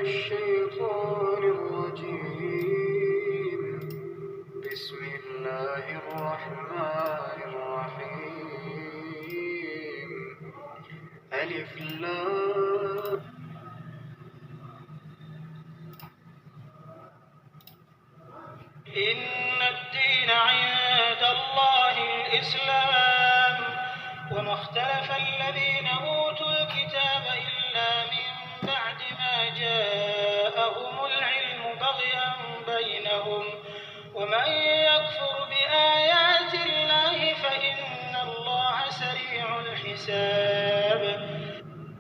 الشيطان الرجيم بسم الله الرحمن الرحيم ألف لام إن الدين عند الله الإسلام وما اختلف الذين أوتوا الكتاب إلا من بعد ما جاءهم العلم بغيا بينهم ومن يكفر بآيات الله فإن الله سريع الحساب.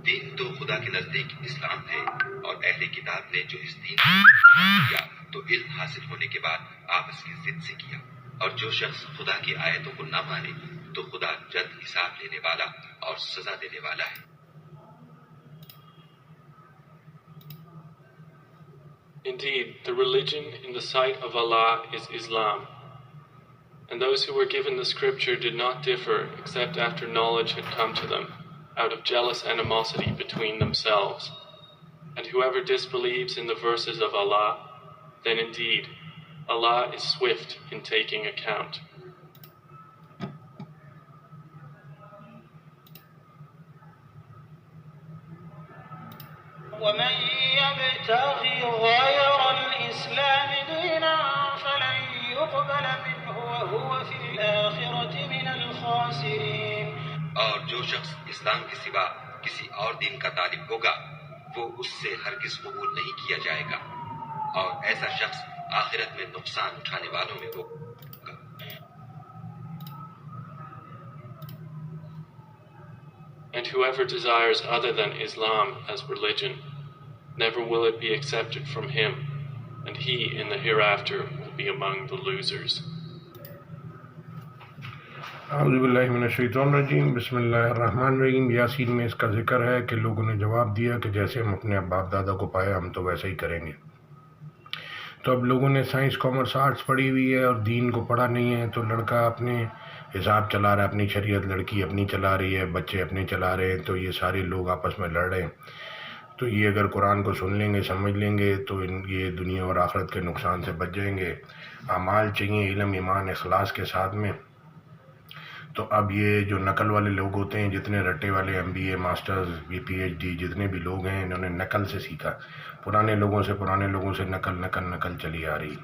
دین تو خدا کے نزدیک اسلام ہے، اور اہل کتاب نے جو اس دین کیا تو علم حاصل ہونے کے بعد آپس کی ضد سے کیا، اور جو شخص خدا کی آیتوں کو نہ مانے تو خدا جلد حساب لینے والا اور سزا دینے والا ہے۔ Indeed, the religion in the sight of Allah is Islam, and those who were given the scripture did not differ except after knowledge had come to them, out of jealous animosity between themselves. And whoever disbelieves in the verses of Allah, then indeed Allah is swift in taking account. ومن يبتغي غير الإسلام دينا فلن يقبل منه وهو في الآخرة من الخاسرين. اور جو شخص اسلام کے سوا کسی اور دین کا طالب ہوگا وہ اس سے ہرگز قبول نہیں کیا جائے گا، اور ایسا شخص آخرت میں نقصان اٹھانے والوں میں ہوگا۔ And whoever desires other than Islam as religion, never will it be accepted from him, and he in the hereafter will be among the losers. اعوذ باللہ من الشیطان الرجیم بسم اللہ الرحمن الرحیم۔ یاسین میں اس کا ذکر ہے کہ لوگوں نے جواب دیا کہ جیسے ہم اپنے باپ دادا کو پایا ہم تو ویسا ہی کریں گے۔ تو اب لوگوں نے سائنس کامرس آرٹس پڑھی ہوئی ہے اور دین کو پڑھا نہیں ہے، تو لڑکا اپنے حساب چلا رہا ہے اپنی شریعت، لڑکی اپنی چلا رہی ہے، بچے اپنے چلا رہے ہیں، تو یہ سارے لوگ آپس میں لڑ رہے ہیں۔ تو یہ اگر قرآن کو سن لیں گے سمجھ لیں گے تو یہ دنیا اور آخرت کے نقصان سے بچ جائیں گے۔ اعمال چاہیے علم ایمان اخلاص کے ساتھ میں۔ تو اب یہ جو نقل والے لوگ ہوتے ہیں، جتنے رٹے والے MBA ماسٹرز PhD جتنے بھی لوگ ہیں، انہوں نے نقل سے سیکھا، پرانے لوگوں سے نقل چلی آ رہی۔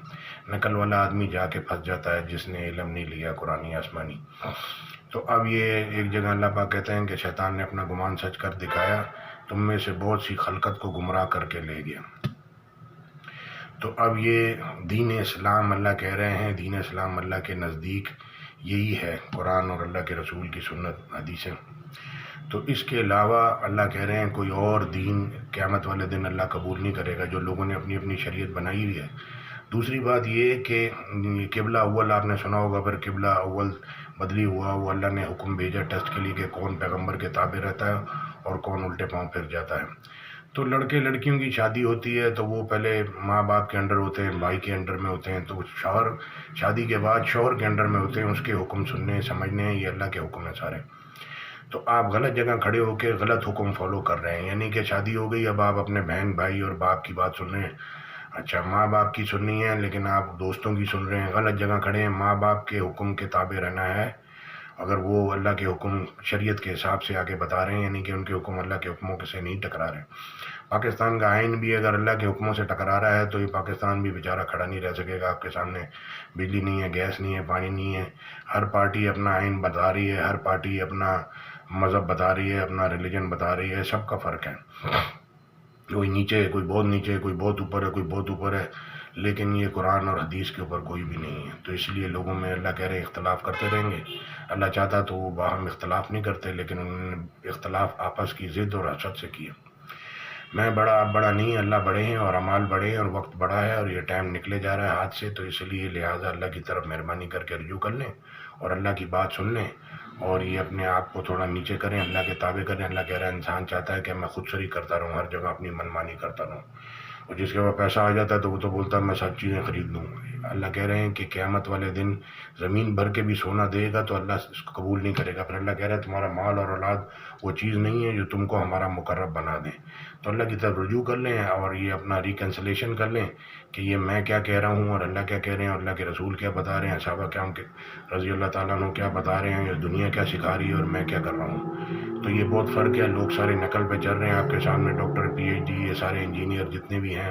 نقل والا آدمی جا کے پھنس جاتا ہے جس نے علم نہیں لیا قرآنی آسمانی۔ تو اب یہ ایک جگہ اللہ پاک کہتے ہیں کہ شیطان نے اپنا گمان سچ کر دکھایا، تم میں سے بہت سی خلقت کو گمراہ کر کے لے گیا۔ تو اب یہ دین اسلام اللہ کہہ رہے ہیں، دین اسلام اللہ کے نزدیک یہی ہے، قرآن اور اللہ کے رسول کی سنت حدیثیں۔ تو اس کے علاوہ اللہ کہہ رہے ہیں کوئی اور دین قیامت والے دن اللہ قبول نہیں کرے گا، جو لوگوں نے اپنی اپنی شریعت بنائی ہوئی ہے۔ دوسری بات یہ کہ قبلہ اول آپ نے سنا ہوگا، پھر قبلہ اول بدلی ہوا، وہ اللہ نے حکم بھیجا ٹیسٹ کے لیے کہ کون پیغمبر کے تابع رہتا ہے اور کون الٹے پاؤں پھر جاتا ہے۔ تو لڑکے لڑکیوں کی شادی ہوتی ہے تو وہ پہلے ماں باپ کے انڈر ہوتے ہیں، بھائی کے انڈر میں ہوتے ہیں، تو شوہر شادی کے بعد شوہر کے انڈر میں ہوتے ہیں، اس کے حکم سننے سمجھنے ہیں، یہ اللہ کے حکم ہیں سارے۔ تو آپ غلط جگہ کھڑے ہو کے غلط حکم فالو کر رہے ہیں، یعنی کہ شادی ہو گئی، اب آپ اپنے بہن بھائی اور باپ کی بات سن رہے ہیں۔ اچھا ماں باپ کی سننی ہے لیکن آپ دوستوں کی سن رہے ہیں، غلط جگہ کھڑے ہیں۔ ماں باپ کے حکم کے تابع رہنا ہے، اگر وہ اللہ کے حکم شریعت کے حساب سے آگے بتا رہے ہیں، یعنی کہ ان کے حکم اللہ کے حکموں سے نہیں ٹکرا رہے۔ پاکستان کا آئین بھی اگر اللہ کے حکموں سے ٹکرا رہا ہے تو یہ پاکستان بھی بیچارہ کھڑا نہیں رہ سکے گا۔ آپ کے سامنے بجلی نہیں ہے، گیس نہیں ہے، پانی نہیں ہے، ہر پارٹی اپنا آئین بتا رہی ہے، ہر پارٹی اپنا مذہب بتا رہی ہے، اپنا ریلیجن بتا رہی ہے، سب کا فرق ہے۔ کوئی نیچے ہے، کوئی بہت نیچے ہے، کوئی بہت اوپر ہے، کوئی بہت اوپر ہے، لیکن یہ قرآن اور حدیث کے اوپر کوئی بھی نہیں ہے۔ تو اس لیے لوگوں میں اللہ کہہ رہے ہیں اختلاف کرتے رہیں گے۔ اللہ چاہتا تو وہ باہم اختلاف نہیں کرتے، لیکن انہوں نے اختلاف آپس کی ضد اور حسد سے کیا۔ میں بڑا آپ بڑا نہیں، اللہ بڑے ہیں اور اعمال بڑے ہیں اور وقت بڑا ہے اور یہ ٹائم نکلے جا رہا ہے ہاتھ سے، تو اس لیے لہٰذا اللہ کی طرف مہربانی کر کے رجوع کر لیں اور اللہ کی بات سن لیں اور یہ اپنے آپ کو تھوڑا نیچے کریں، اللہ کے تابع کریں۔ اللہ کہہ رہا ہے انسان چاہتا ہے کہ میں خود سری کرتا رہوں، ہر جگہ اپنی منمانی کرتا رہوں۔ اور جس کے پاس پیسہ آ جاتا ہے تو وہ تو بولتا ہے میں سب چیزیں خرید لوں. اللہ کہہ رہے ہیں کہ قیامت والے دن زمین بھر کے بھی سونا دے گا تو اللہ اس کو قبول نہیں کرے گا. پھر اللہ کہہ رہا ہے تمہارا مال اور اولاد وہ چیز نہیں ہے جو تم کو ہمارا مقرب بنا دیں. تو اللہ کی طرف رجوع کر لیں اور یہ اپنا ریکنسلیشن کر لیں کہ یہ میں کیا کہہ رہا ہوں اور اللہ کیا کہہ رہے ہیں اور اللہ کے رسول کیا بتا رہے ہیں, صحابہ کرام کے رضی اللہ تعالیٰ عنہ کیا بتا رہے ہیں, یہ دنیا کیا سکھا رہی ہے اور میں کیا کر رہا ہوں. تو یہ بہت فرق ہے. لوگ سارے نقل پہ چل رہے ہیں. آپ کے سامنے ڈاکٹر پی ایچ ڈی یہ سارے انجینئر جتنے بھی ہیں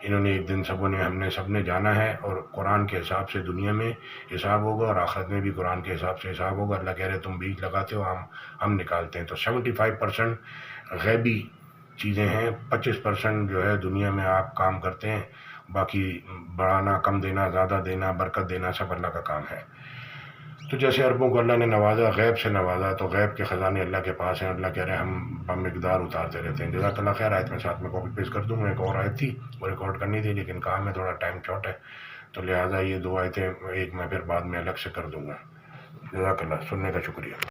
انہوں نے ایک دن سب نے جانا ہے اور قرآن کے حساب سے دنیا میں حساب ہوگا اور آخرت میں بھی قرآن کے حساب سے حساب ہوگا. اللہ کہہ رہے تم بیج لگاتے ہو ہم نکالتے ہیں. تو 75% غیبی چیزیں ہیں, 25% جو ہے دنیا میں آپ کام کرتے ہیں. باقی بڑھانا, کم دینا, زیادہ دینا, برکت دینا سب اللہ کا کام ہے. تو جیسے عربوں کو اللہ نے نوازا, غیب سے نوازا, تو غیب کے خزانے اللہ کے پاس ہیں. اللہ کہہ رہے ہیں ہم بمقدار اتارتے رہتے ہیں. جزاک اللہ خیر. آیت میں ساتھ میں کاپی پیسٹ کر دوں گا. ایک اور آیت تھی وہ ریکارڈ کرنی تھی لیکن کام ہے, تھوڑا ٹائم شارٹ ہے, تو لہٰذا یہ 2 آیتیں ایک میں پھر بعد میں الگ سے کر دوں گا. جزاک اللہ. سننے کا شکریہ.